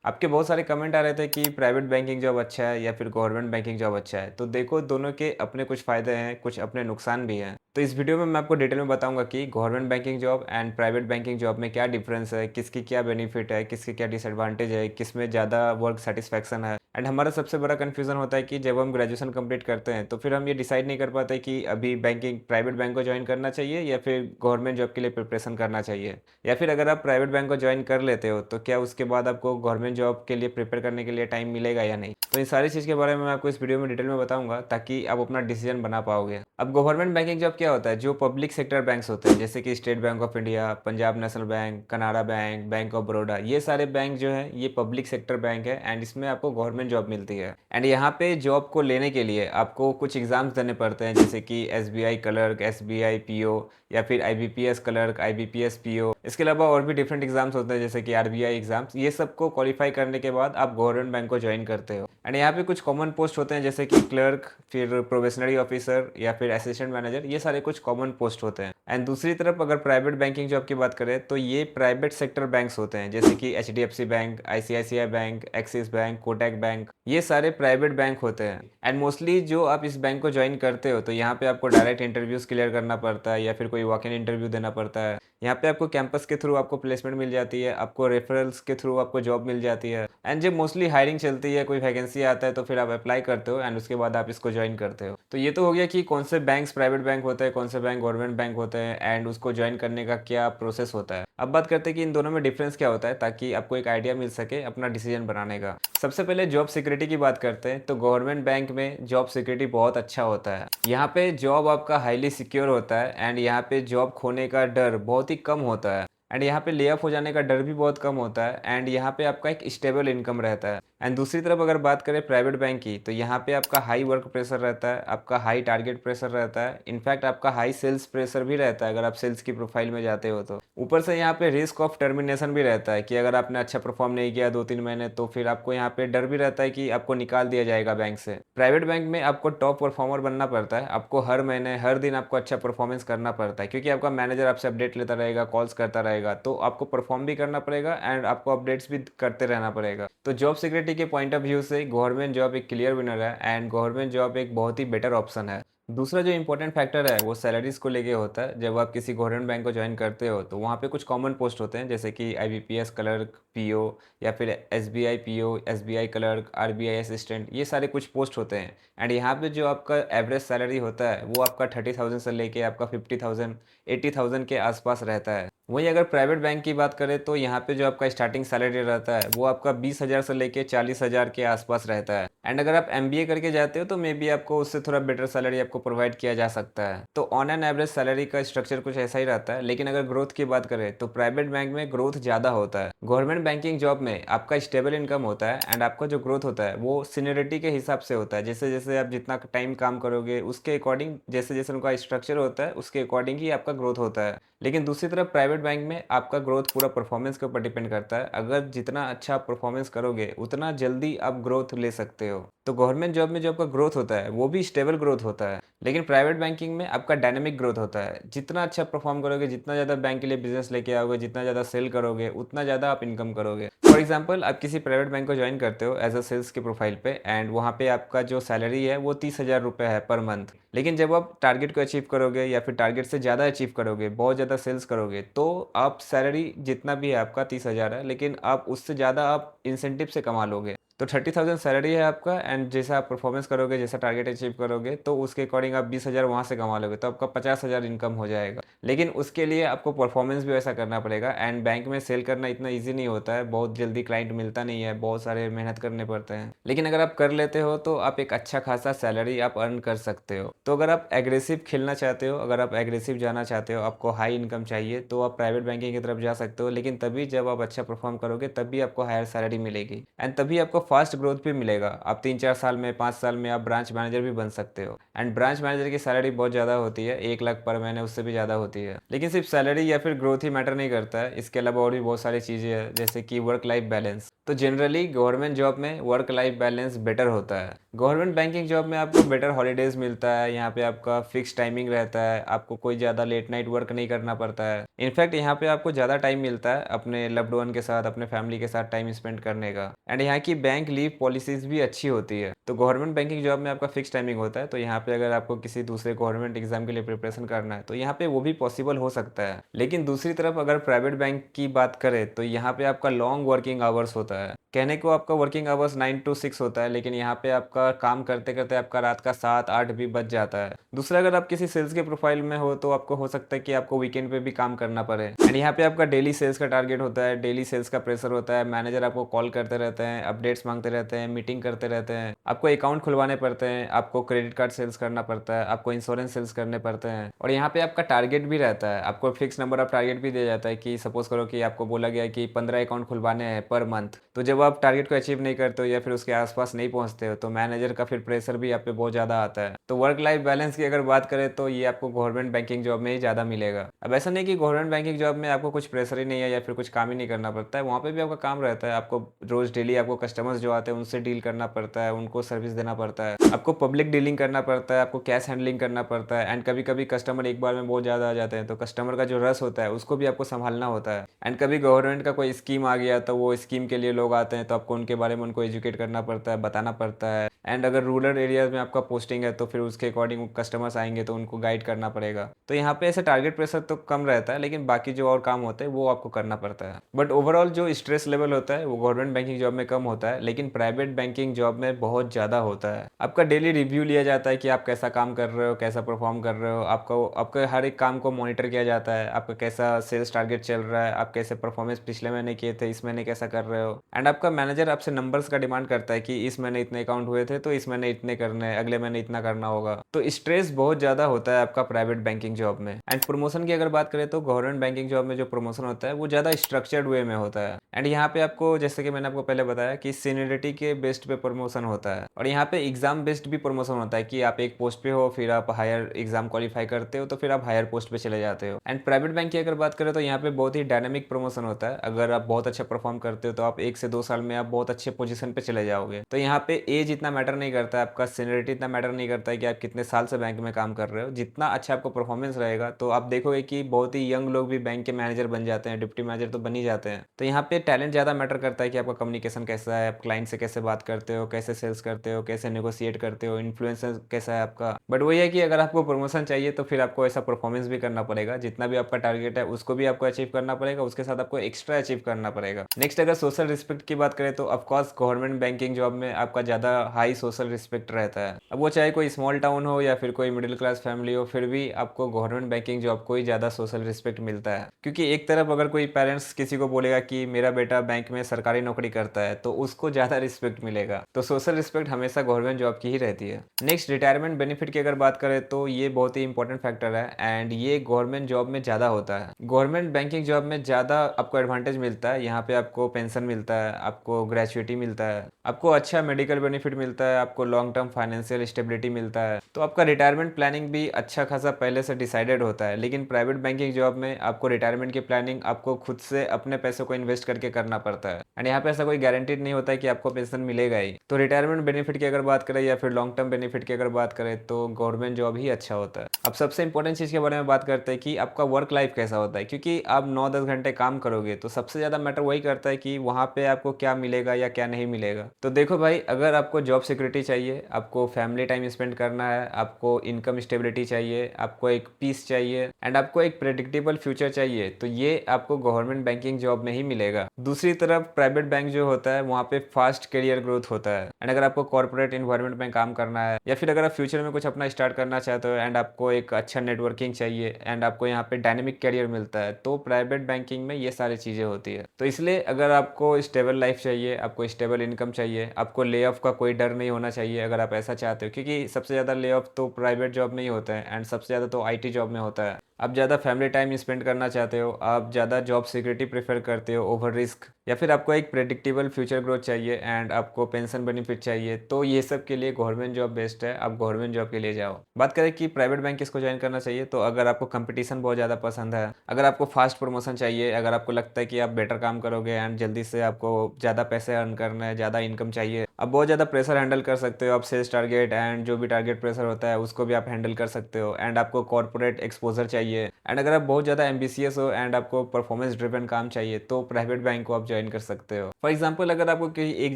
आपके बहुत सारे कमेंट आ रहे थे कि प्राइवेट बैंकिंग जॉब अच्छा है या फिर गवर्नमेंट बैंकिंग जॉब अच्छा है। तो देखो दोनों के अपने कुछ फ़ायदे हैं, कुछ अपने नुकसान भी हैं। तो इस वीडियो में मैं आपको डिटेल में बताऊँगा कि government banking job and private banking job में क्या डिफ़रेंस है, किसकी क्या बेनिफिट है, किसकी क्या डिसएडवांटेज है, किसमें ज़्यादा वर्क सैटिस्फैक्शन है। एंड हमारा सबसे बड़ा कन्फ्यूज़न होता है कि जब हम ग्रेजुएशन कंप्लीट करते हैं, तो फिर हम ये डिसाइड नहीं कर पाते कि अभी बैंकिंग प्राइवेट बैंक को जॉइन करना चाहिए या फिर गवर्नमेंट जॉब के लिए प्रिपरेशन करना चाहिए। या फिर अगर आप प्राइवेट बैंक को जॉइन कर लेते हो, तो क्या उसके बाद आपको गवर्नमेंट जॉब के लिए प्रिपेयर करने के लिए टाइम मिलेगा या नहीं? तो इन सारी चीज़ के बारे में मैं आपको इस वीडियो में डिटेल में बताऊँगा ताकि आप अपना डिसीजन बना पाओगे। अब गवर्नमेंट बैंकिंग जॉब क्या होता है? जो पब्लिक सेक्टर बैंक्स होते हैं, जैसे कि state bank of India, Punjab national bank, Canada bank, bank of Baroda, ये सारे बैंक जो हैं, ये पब्लिक सेक्टर बैंक है एंड इसमें आपको गवर्नमेंट जॉब मिलती है। एंड यहाँ पे जॉब को लेने के लिए आपको कुछ एग्ज़ाम्स देने पड़ते हैं, जैसे कि एसबीआई क्लर्क, एसबीआई पीओ या फिर आईबीपीएस क्लर्क, आईबीपीएस पीओ। इसके अलावा और भी डिफरेंट एग्ज़ाम्स होते हैं, जैसे कि आरबीआई एग्ज़ाम्स। ये सबको क्वालिफाई करने के बाद आप गवर्नमेंट बैंक को जॉइन करते हो। एंड यहाँ पे कुछ कॉमन पोस्ट होते हैं, जैसे कि क्लर्क, फिर प्रोबेशनरी ऑफिसर या फिर असिस्टेंट मैनेजर। ये सारे कुछ कॉमन पोस्ट होते हैं। एंड दूसरी तरफ अगर प्राइवेट बैंकिंग जॉब की बात करें, तो ये प्राइवेट सेक्टर बैंक्स होते हैं, जैसे कि HDFC bank, ICICI bank, axis bank, Kotak bank. ये सारे प्राइवेट बैंक होते हैं। एंड मोस्टली जो आप इस बैंक को ज्वाइन करते हो, तो यहाँ पे आपको डायरेक्ट इंटरव्यूज क्लियर करना पड़ता है या फिर कोई वॉक इन इंटरव्यू देना पड़ता है। यहाँ पे आपको कैंपस के थ्रू आपको प्लेसमेंट मिल जाती है, आपको रेफरल्स के थ्रू आपको जॉब मिल जाती है। एंड जब मोस्टली हायरिंग चलती है, कोई वैकेंसी आता है, तो फिर आप अप्लाई करते हो एंड उसके बाद आप इसको ज्वाइन करते हो। तो ये तो हो गया कि कौन से बैंक्स प्राइवेट बैंक होते हैं, कौन से बैंक गवर्नमेंट बैंक होते हैं एंड उसको ज्वाइन करने का क्या प्रोसेस होता है। अब बात करते हैं कि इन दोनों में डिफरेंस क्या होता है, ताकि आपको एक आइडिया मिल सके अपना डिसीजन बनाने का। सबसे पहले जॉब सिक्योरिटी की बात करते हैं, तो गवर्नमेंट बैंक में जॉब सिक्योरिटी बहुत अच्छा होता है। यहाँ पे जॉब आपका हाईली सिक्योर होता है एंड यहाँ पे जॉब खोने का डर बहुत ही कम होता है। एंड यहाँ पे ले ऑफ हो जाने का डर भी बहुत कम होता है एंड यहाँ पे आपका एक स्टेबल इनकम रहता है। एंड दूसरी तरफ अगर बात करें प्राइवेट बैंक की, तो यहाँ पे आपका हाई वर्क प्रेशर रहता है, आपका हाई टारगेट प्रेशर रहता है, इनफैक्ट आपका हाई सेल्स प्रेशर भी रहता है अगर आप सेल्स की प्रोफाइल में जाते हो तो। ऊपर से यहाँ पे रिस्क ऑफ टर्मिनेशन भी रहता है कि अगर आपने अच्छा परफॉर्म नहीं किया 2-3 महीने, तो फिर आपको यहाँ पे डर भी रहता है कि आपको निकाल दिया जाएगा बैंक से। प्राइवेट बैंक में आपको टॉप परफॉर्मर बनना पड़ता है, आपको हर महीने हर दिन आपको अच्छा परफॉर्मेंस करना पड़ता है, क्योंकि आपका मैनेजर आपसे अपडेट लेता रहेगा, कॉल्स करता रहेगा, तो आपको परफॉर्म भी करना पड़ेगा एंड आपको अपडेट्स भी करते रहना पड़ेगा। तो जॉब सिक्योरिटी के पॉइंट ऑफ व्यू से गवर्नमेंट जॉब एक क्लियर विनर है एंड गवर्नमेंट जॉब एक बहुत ही बेटर ऑप्शन है। दूसरा जो इंपॉर्टेंट फैक्टर है वो सैलरीज को लेके होता है। जब आप किसी गवर्नमेंट बैंक को ज्वाइन करते हो, तो वहाँ पे कुछ कॉमन पोस्ट होते हैं, जैसे कि आईबीपीएस क्लर्क, पीओ या फिर SBI PO, SBI clerk, RBI assistant. ये सारे कुछ पोस्ट होते हैं। एंड यहाँ पे जो आपका एवरेज सैलरी होता है वो आपका 30,000 से लेके आपका 50,000 80,000 के आसपास रहता है। वहीं अगर प्राइवेट बैंक की बात करें, तो यहाँ पे जो आपका स्टार्टिंग सैलरी रहता है वो आपका 20,000 से लेके 40,000 के आसपास रहता है। एंड अगर आप एमबीए करके जाते हो, तो मे बी आपको उससे थोड़ा बेटर सैलरी आपको प्रोवाइड किया जा सकता है। तो ऑन एन एवरेज सैलरी का स्ट्रक्चर कुछ ऐसा ही रहता है। लेकिन अगर ग्रोथ की बात करें, तो प्राइवेट बैंक में ग्रोथ ज़्यादा होता है। गवर्नमेंट बैंकिंग जॉब में आपका स्टेबल इनकम होता है एंड आपका जो ग्रोथ होता है वो सीनियरिटी के हिसाब से होता है। जैसे जैसे आप जितना टाइम काम करोगे, उसके अकॉर्डिंग, जैसे जैसे उनका स्ट्रक्चर होता है उसके अकॉर्डिंग ही आपका ग्रोथ होता है। लेकिन दूसरी तरफ प्राइवेट बैंक में आपका ग्रोथ पूरा परफॉर्मेंस के ऊपर डिपेंड करता है। अगर जितना अच्छा परफॉर्मेंस करोगे, उतना जल्दी आप ग्रोथ ले सकते हो। तो गवर्नमेंट जॉब में जो आपका ग्रोथ होता है वो भी स्टेबल ग्रोथ होता है। लेकिन प्राइवेट बैंकिंग में आपका डायनेमिक ग्रोथ होता है। जितना अच्छा परफॉर्म करोगे, जितना ज़्यादा बैंक के लिए बिजनेस लेके आओगे, जितना ज़्यादा सेल करोगे, उतना ज़्यादा आप इनकम करोगे। फॉर एग्जाम्पल, आप किसी प्राइवेट बैंक को ज्वाइन करते हो एज अ सेल्स की प्रोफाइल पे एंड वहाँ पे आपका जो सैलरी है वो 30,000 रुपये है पर मंथ। लेकिन जब आप टारगेट को अचीव करोगे या फिर टारगेट से ज़्यादा अचीव करोगे, बहुत ज़्यादा सेल्स करोगे, तो आप सैलरी जितना भी है आपका 30,000 है, लेकिन आप उससे ज़्यादा आप इंसेंटिव से कमा लोगे। तो 30,000 सैलरी है आपका एंड जैसा आप परफॉर्मेंस करोगे, जैसा टारगेट अचीव करोगे, तो उसके अकॉर्डिंग आप 20,000 वहाँ से कमा लोगे, तो आपका 50,000 इनकम हो जाएगा। लेकिन उसके लिए आपको परफॉर्मेंस भी वैसा करना पड़ेगा एंड बैंक में सेल करना इतना ईजी नहीं होता है, बहुत जल्दी क्लाइंट मिलता नहीं है, बहुत सारे मेहनत करने पड़ते हैं। लेकिन अगर आप कर लेते हो, तो आप एक अच्छा खासा सैलरी आप अर्न कर सकते हो। तो अगर आप एग्रेसिव खेलना चाहते हो, अगर आप एग्रेसिव जाना चाहते हो, आपको हाई इनकम चाहिए, तो आप प्राइवेट बैंकिंग की तरफ जा सकते हो। लेकिन तभी जब आप अच्छा परफॉर्म करोगे, तभी आपको हायर सैलरी मिलेगी एंड तभी आपको फास्ट ग्रोथ भी मिलेगा। आप 3-4 साल में, 5 साल में आप ब्रांच मैनेजर भी बन सकते हो। एंड ब्रांच मैनेजर की सैलरी बहुत ज़्यादा होती है, 1 लाख पर महीने, उससे भी ज़्यादा होती है। लेकिन सिर्फ सैलरी या फिर ग्रोथ ही मैटर नहीं करता है, इसके अलावा और भी बहुत सारी चीज़ें हैं, जैसे कि वर्क लाइफ बैलेंस। तो जनरली गवर्नमेंट जॉब में वर्क लाइफ बैलेंस बेटर होता है। गवर्नमेंट बैंकिंग जॉब में आपको बेटर हॉलीडेज मिलता है, यहाँ पे आपका फिक्स टाइमिंग रहता है, आपको कोई ज़्यादा लेट नाइट वर्क नहीं करना पड़ता है। इनफैक्ट यहाँ पे आपको ज़्यादा टाइम मिलता है अपने लव्ड वन के साथ, अपने फैमिली के साथ टाइम स्पेंड करने का। एंड यहाँ की बैंक लीव पॉलिसीज भी अच्छी होती है। तो गवर्नमेंट बैंकिंग जॉब में आपका फिक्स टाइमिंग होता है, तो यहाँ पे अगर आपको किसी दूसरे गवर्नमेंट एग्जाम के लिए प्रिपरेशन करना है तो यहाँ पे वो भी पॉसिबल हो सकता है। लेकिन दूसरी तरफ अगर प्राइवेट बैंक की बात करें तो यहाँ पे आपका लॉन्ग वर्किंग आवर्स होता है। कहने को आपका वर्किंग आवर्स 9 to 6 होता है, लेकिन यहाँ पे आपका काम करते करते आपका रात का 7-8 भी बज जाता है। दूसरा, अगर आप किसी सेल्स के प्रोफाइल में हो तो आपको हो सकता है कि आपको वीकेंड पे भी काम करना पड़े। एंड यहाँ पे आपका डेली सेल्स का टारगेट होता है, डेली सेल्स का प्रेशर होता है, मैनेजर आपको कॉल करते रहते हैं, अपडेट्स मांगते रहते हैं, मीटिंग करते रहते हैं, आपको अकाउंट खुलवाने पड़ते हैं, आपको क्रेडिट कार्ड सेल्स करना पड़ता है, आपको इंश्योरेंस सेल्स करने पड़ते हैं। और यहाँ पे आपका टारगेट भी रहता है, आपको फिक्स नंबर ऑफ टारगेट भी दिया जाता है कि सपोज करो कि आपको बोला गया कि 15 अकाउंट खुलवाने हैं पर मंथ। तो जब आप टारगेट को अचीव नहीं करते हो या फिर उसके आसपास नहीं पहुंचते हो तो मैनेजर का फिर प्रेशर भी आप पे बहुत ज़्यादा आता है। तो वर्क लाइफ बैलेंस की अगर बात करें तो ये आपको गवर्नमेंट बैंकिंग जॉब में ही ज़्यादा मिलेगा। अब ऐसा नहीं कि गवर्नमेंट बैंकिंग जॉब में आपको कुछ प्रेशर ही नहीं है या फिर कुछ काम ही नहीं करना पड़ता है, वहाँ पे भी आपका काम रहता है। आपको रोज़ डेली आपको कस्टमर्स जो आते हैं उनसे डील करना पड़ता है, उनको सर्विस देना पड़ता है, आपको पब्लिक डीलिंग करना पड़ता है, आपको कैश हैंडलिंग करना पड़ता है। एंड कभी कभी कस्टमर एक बार में बहुत ज़्यादा आ जाते हैं तो कस्टमर का जो रस होता है उसको भी आपको संभालना होता है। एंड कभी गवर्नमेंट का कोई स्कीम आ गया तो वो स्कीम के लिए लोग आते हैं तो आपको उनके बारे में उनको एजुकेट करना पड़ता है, बताना पड़ता है। एंड अगर रूरल एरियाज में आपका पोस्टिंग है तो फिर उसके अकॉर्डिंग कस्टमर्स आएंगे तो उनको गाइड करना पड़ेगा। तो यहाँ पे ऐसे टारगेट प्रेशर तो कम रहता है, लेकिन बाकी जो और काम होते हैं वो आपको करना पड़ता है। बट ओवरऑल जो स्ट्रेस लेवल होता है वो गवर्नमेंट बैंकिंग जॉब में कम होता है, लेकिन प्राइवेट बैंकिंग जॉब में बहुत ज़्यादा होता है। आपका डेली रिव्यू लिया जाता है कि आप कैसा काम कर रहे हो, कैसा परफॉर्म कर रहे हो, आपका आपके हर एक काम को मॉनिटर किया जाता है, आपका कैसा सेल्स टारगेट चल रहा है, आप कैसे परफॉर्मेंस पिछले महीने किए थे, इस महीने कैसा कर रहे हो। एंड आपका मैनेजर आपसे नंबर्स का डिमांड करता है कि इस महीने इतने अकाउंट हुए थे तो इस महीने इतने करने हैं, अगले महीने इतना करना होगा। तो स्ट्रेस बहुत ज़्यादा होता है आपका प्राइवेट बैंकिंग जॉब में। एंड प्रमोशन की अगर बात करें तो गवर्नमेंट बैंकिंग जॉब में जो प्रमोशन होता है वो ज़्यादा स्ट्रक्चर्ड वे में होता है। एंड यहाँ पे आपको, जैसे कि मैंने आपको पहले बताया, कि सीनियरिटी के बेस्ड पे प्रमोशन होता है और यहाँ पे एग्जाम बेस्ड भी प्रमोशन होता है कि आप एक पोस्ट पे हो, फिर आप हायर एग्जाम क्वालिफाई करते हो तो फिर आप हायर पोस्ट पे चले जाते हो। एंड प्राइवेट बैंक की अगर बात करें तो यहाँ पे बहुत ही डायनेमिक प्रमोशन होता है। अगर आप बहुत अच्छा परफॉर्म करते हो तो आप 1 से 2 साल में आप बहुत अच्छे पोजीशन पे चले जाओगे। तो यहाँ पे एज इतना मैटर नहीं करता है, आपका सीनियरिटी इतना मैटर नहीं करता है कि आप कितने साल से बैंक में काम कर रहे हो। जितना अच्छा आपका परफॉर्मेंस रहेगा तो आप देखोगे कि बहुत ही यंग लोग भी बैंक के मैनेजर बन जाते हैं, डिप्टी मैनेजर तो बन ही जाते हैं। तो यहाँ पे टैलेंट ज़्यादा मैटर करता है कि आपका कम्युनिकेशन कैसा है, आप क्लाइंट से कैसे बात करते हो, कैसे सेल्स करते हो, कैसे नेगोशिएट करते हो, इन्फ्लुएंस कैसा है आपका। बट वही है कि अगर आपको प्रमोशन चाहिए तो फिर आपको ऐसा परफॉर्मेंस भी करना पड़ेगा, जितना भी आपका टारगेट है उसको भी आपको अचीव करना पड़ेगा, उसके साथ आपको एक्स्ट्रा अचीव करना पड़ेगा। नेक्स्ट, अगर सोशल रिस्पेक्ट की बात करें तो ऑफकोर्स गवर्नमेंट बैंकिंग जॉब में आपका ज़्यादा हाई सोशल रिस्पेक्ट रहता है। अब वो चाहे कोई स्मॉल टाउन हो या फिर कोई मिडिल क्लास फैमिली हो, फिर भी आपको गवर्नमेंट बैंकिंग जॉब को ही ज़्यादा सोशल रिस्पेक्ट मिलता है। क्योंकि एक तरफ अगर कोई पेरेंट्स किसी को बोलेगा कि मेरा बेटा बैंक में सरकारी नौकरी करता है तो उसको ज़्यादा रिस्पेक्ट मिलेगा। तो सोशल रिस्पेक्ट हमेशा गवर्नमेंट जॉब की ही रहती है। नेक्स्ट, रिटायरमेंट बेनिफिट की अगर बात करें तो ये बहुत ही इंपॉर्टेंट फैक्टर है एंड ये गवर्नमेंट जॉब में ज़्यादा होता है। गवर्नमेंट बैंकिंग जॉब में ज़्यादा आपको एडवांटेज मिलता है। यहाँ पे आपको पेंशन मिलता है, आपको ग्रेचुइटी मिलता है, आपको अच्छा मेडिकल बेनिफिट मिलता है, आपको लॉन्ग टर्म फाइनेंशियल स्टेबिलिटी मिलता है। तो आपका रिटायरमेंट प्लानिंग भी अच्छा खासा पहले से डिसाइडेड होता है। लेकिन प्राइवेट बैंकिंग जॉब में आपको रिटायरमेंट की प्लानिंग आपको खुद से अपने पैसों को इन्वेस्ट करके करना पड़ता है। एंड यहाँ पे ऐसा कोई गारंटीड नहीं होता है कि आपको पेंशन मिलेगा ही। तो रिटायरमेंट बेनिफिट की अगर बात करें या फिर लॉन्ग टर्म बेनिफिट की अगर बात करें तो गवर्नमेंट जॉब ही अच्छा होता है। अब सबसे इंपॉर्टेंट चीज़ के बारे में बात करते हैं कि आपका वर्क लाइफ कैसा होता है, क्योंकि आप 9-10 घंटे काम करोगे तो सबसे ज़्यादा मैटर वही करता है कि वहाँ पे आपको क्या मिलेगा या क्या नहीं मिलेगा। तो देखो भाई, अगर आपको जॉब सिक्योरिटी चाहिए, आपको फैमिली टाइम स्पेंड करना है, आपको इनकम स्टेबिलिटी चाहिए, आपको एक पीस चाहिए एंड आपको एक प्रेडिक्टेबल फ्यूचर चाहिए, तो ये आपको गवर्नमेंट बैंकिंग जॉब में ही मिलेगा। दूसरी तरफ प्राइवेट बैंक जो होता है वहाँ पे फास्ट करियर ग्रोथ होता है। एंड अगर आपको कॉर्पोरेट इन्वायरमेंट में काम करना है या फिर अगर आप फ्यूचर में कुछ अपना स्टार्ट करना चाहते हो एंड आपको एक अच्छा नेटवर्किंग चाहिए एंड आपको यहाँ पे डायनेमिक करियर मिलता है, तो प्राइवेट बैंकिंग में ये सारी चीज़ें होती है। तो इसलिए अगर आपको स्टेबल लाइफ चाहिए, आपको स्टेबल इनकम चाहिए, आपको ले ऑफ का कोई डर नहीं होना चाहिए अगर आप ऐसा चाहते हो, क्योंकि सबसे ज़्यादा ले ऑफ तो प्राइवेट जॉब में ही होता है एंड सबसे ज़्यादा तो IT जॉब में होता है। आप ज़्यादा फैमिली टाइम स्पेंड करना चाहते हो, आप ज़्यादा जॉब सिक्योरिटी प्रेफर करते हो ओवर रिस्क, या फिर आपको एक प्रेडिक्टेबल फ्यूचर ग्रोथ चाहिए एंड आपको पेंशन बेनिफिट चाहिए, तो ये सब के लिए गवर्नमेंट जॉब बेस्ट है, आप गवर्नमेंट जॉब के लिए जाओ। बात करें कि प्राइवेट बैंक किसको ज्वाइन करना चाहिए, तो अगर आपको कंपटीशन बहुत ज़्यादा पसंद है, अगर आपको फास्ट प्रमोशन चाहिए, अगर आपको लगता है कि आप बेटर काम करोगे एंड जल्दी से आपको ज़्यादा पैसे अर्न करना है, ज़्यादा इनकम चाहिए, आप बहुत ज़्यादा प्रेशर हैंडल कर सकते हो, आप सेल्स टारगेट एंड जो भी टारगेट प्रेशर होता है उसको भी आप हैंडल कर सकते हो, एंड आपको कॉर्पोरेट एक्सपोजर चाहिए, एंड अगर आप बहुत ज़्यादा एम्बिशियस हो एंड आपको परफॉर्मेंस ड्रिवन काम चाहिए, तो प्राइवेट बैंक को आप ज्वाइन कर सकते हो। फॉर एग्जाम्पल, अगर आपको किसी एक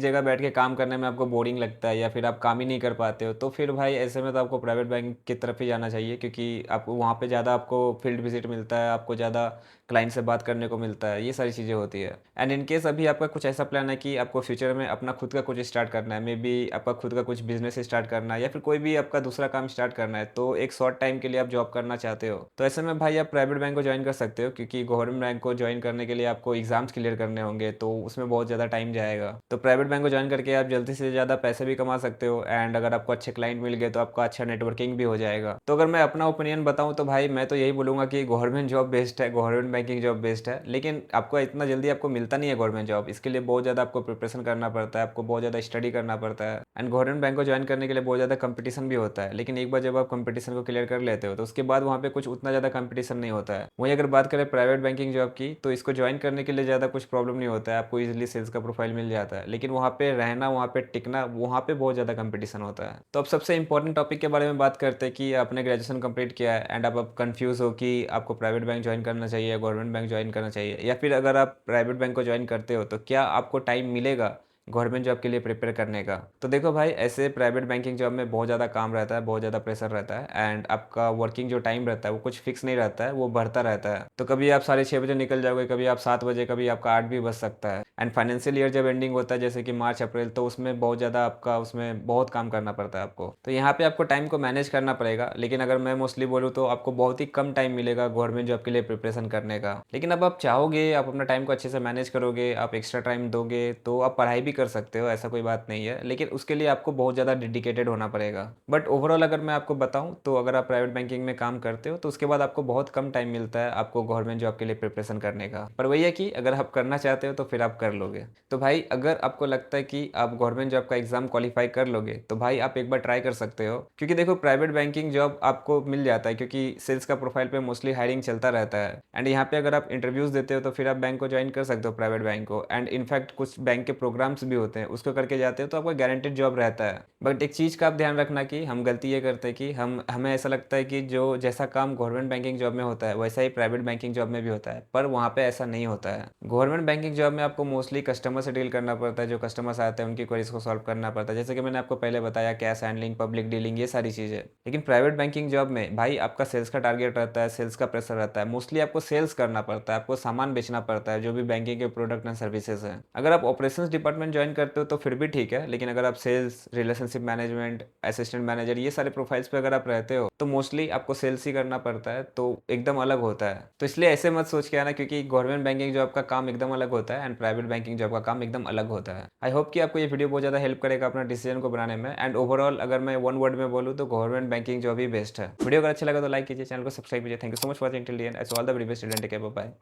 जगह बैठ के काम करने में आपको बोरिंग लगता है या फिर आप काम ही नहीं कर पाते हो, तो फिर भाई ऐसे में तो आपको प्राइवेट बैंक की तरफ ही जाना चाहिए, क्योंकि आपको वहाँ पे ज़्यादा आपको फील्ड विजिट मिलता है, आपको ज़्यादा क्लाइंट से बात करने को मिलता है, ये सारी चीज़ें होती है। एंड इन केस अभी आपका कुछ ऐसा प्लान है कि आपको फ्यूचर में अपना खुद का कुछ स्टार्ट करना है, मे बी आपका खुद का कुछ बिजनेस स्टार्ट करना है या फिर कोई भी आपका दूसरा काम स्टार्ट करना है, तो एक शॉर्ट टाइम के लिए आप जॉब करना चाहते हो, तो ऐसे में भाई आप प्राइवेट बैंक को ज्वाइन कर सकते हो, क्योंकि गवर्नमेंट बैंक को ज्वाइन करने के लिए आपको एग्जाम्स क्लियर करने होंगे, तो उसमें बहुत ज़्यादा टाइम जाएगा। तो प्राइवेट बैंक को ज्वाइन करके आप जल्दी से ज़्यादा पैसे भी कमा सकते हो, एंड अगर आपको अच्छे क्लाइंट मिल गए तो आपका अच्छा नेटवर्किंग भी हो जाएगा। तो अगर मैं अपना ओपिनियन बताऊँ तो भाई मैं तो यही बोलूँगा कि गवर्नमेंट जॉब बेस्ट है, गवर्नमेंट बैंकिंग जॉब बेस्ट है, लेकिन आपको इतना जल्दी आपको मिलता नहीं है गवर्नमेंट जॉब, इसके लिए बहुत ज़्यादा आपको प्रिपरेशन करना पड़ता है, आपको बहुत ज़्यादा स्टडी करना पड़ता है, एंड गवर्नमेंट बैंक को ज्वाइन करने के लिए बहुत ज़्यादा कंपटीशन भी होता है। लेकिन एक बार जब आप कंपटीशन को क्लियर कर लेते हो तो उसके बाद वहाँ पे कुछ उतना ज़्यादा कंपटीशन नहीं होता है। वहीं अगर बात करें प्राइवेट बैंकिंग जॉब की, तो इसको ज्वाइन करने के लिए ज़्यादा कुछ प्रॉब्लम नहीं होता है, आपको ईजिली सेल्स का प्रोफाइल मिल जाता है, लेकिन वहाँ पे रहना, वहाँ पे टिकना, वहाँ पे बहुत ज़्यादा कंपटीशन होता है। तो अब सबसे इंपॉर्टेंट टॉपिक के बारे में बात करते हैं कि आपने ग्रेजुएशन कंप्लीट किया है एंड अब कंफ्यूज हो कि आपको प्राइवेट बैंक ज्वाइन करना चाहिए या गवर्नमेंट बैंक ज्वाइन करना चाहिए, या फिर अगर आप प्राइवेट बैंक को ज्वाइन करते हो तो क्या आपको टाइम मिलेगा गवर्नमेंट जॉब के लिए प्रिपेयर करने का। तो देखो भाई, ऐसे प्राइवेट बैंकिंग जॉब में बहुत ज़्यादा काम रहता है, बहुत ज़्यादा प्रेशर रहता है, एंड आपका वर्किंग जो टाइम रहता है वो कुछ फिक्स नहीं रहता है, वो बढ़ता रहता है। तो कभी आप 6:30 बजे निकल जाओगे, कभी आप 7 बजे, कभी आपका 8 भी बज सकता है। एंड फाइनेंशियल ईयर जब एंडिंग होता है जैसे कि मार्च अप्रैल, तो उसमें बहुत ज़्यादा आपका उसमें बहुत काम करना पड़ता है आपको, तो यहाँ पे आपको टाइम को मैनेज करना पड़ेगा। लेकिन अगर मैं मोस्टली बोलूँ तो आपको बहुत ही कम टाइम मिलेगा गवर्नमेंट जॉब के लिए प्रिपरेशन करने का। लेकिन अब आप चाहोगे, आप अपना टाइम को अच्छे से मैनेज करोगे, आप एक्स्ट्रा टाइम दोगे, तो आप पढ़ाई भी कर सकते हो, ऐसा कोई बात नहीं है, लेकिन उसके लिए आपको बहुत ज़्यादा डेडिकेटेड होना पड़ेगा। बट ओवरऑल अगर मैं आपको बताऊं, तो अगर आप प्राइवेट बैंकिंग में काम करते हो तो उसके बाद आपको बहुत कम टाइम मिलता है आपको गवर्नमेंट जॉब के लिए प्रिपरेशन करने का। पर वही है कि अगर आप करना चाहते हो तो फिर आप कर लोगे। तो भाई अगर आपको लगता है कि आप गवर्नमेंट जॉब का एग्जाम क्वालिफाई कर लोगे, तो भाई आप एक बार ट्राई कर सकते हो, क्योंकि देखो प्राइवेट बैंकिंग जॉब आपको मिल जाता है, क्योंकि सेल्स का प्रोफाइल पे मोस्टली हायरिंग चलता रहता है, एंड यहाँ पे अगर आप इंटरव्यूज देते हो तो फिर आप बैंक को ज्वाइन कर सकते हो, प्राइवेट बैंक को, एंड इनफैक्ट कुछ बैंक के प्रोग्राम्स भी होते हैं, उसको करके जाते हो तो आपका गारंटेड जॉब रहता है। बट एक चीज़ का आप ध्यान रखना कि हम गलती ये करते हैं कि हमें ऐसा लगता है कि जो जैसा काम गवर्नमेंट बैंकिंग जॉब में होता है वैसा ही प्राइवेट बैंकिंग जॉब में भी होता है, पर वहाँ पे ऐसा नहीं होता है। गवर्नमेंट बैंकिंग जॉब में आपको मोस्टली कस्टमर से डील करना पड़ता है, जो कस्टमर्स आते हैं उनकी क्वेरीज को सॉल्व करना पड़ता है, जैसे कि मैंने आपको पहले बताया, कैश हैंडलिंग, पब्लिक डीलिंग, ये सारी चीज़ें। लेकिन प्राइवेट बैंकिंग जॉब में भाई आपका सेल्स का टारगेट रहता है, सेल्स का प्रेशर रहता है, मोस्टली आपको सेल्स करना पड़ता है, आपको सामान बेचना पड़ता है, जो भी बैंकिंग के प्रोडक्ट एंड सर्विसेज हैं। अगर आप ऑपरेशंस डिपार्टमेंट ज्वाइन करते हो तो फिर भी ठीक है, लेकिन अगर आप sales, relationship management, assistant manager, ये सारे प्रोफाइल्स पे अगर आप रहते हो तो मोस्टली आपको सेल्स ही करना पड़ता है, तो एकदम अलग होता है। तो इसलिए ऐसे मत सोच के आना, क्योंकि गवर्नमेंट बैंकिंग जॉब का काम एकदम अलग होता है एंड प्राइवेट बैंकिंग जॉब का काम एकदम अलग होता है। आई होप कि आपको ये वीडियो बहुत ज़्यादा हेल्प करेगा अपना डिसीजन को बनाने में, एंड ओवरऑल अगर मैं वन वर्ड में बोलूँ तो गवर्नमेंट बैंकिंग जॉब ही बेस्ट है। वीडियो अगर अच्छा लगा तो लाइक कीजिए, चैनल को सब्सक्राइब कीजिए। Thank you so much for watching till the end. All the very best student, take care, bye bye,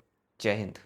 जय हिंद।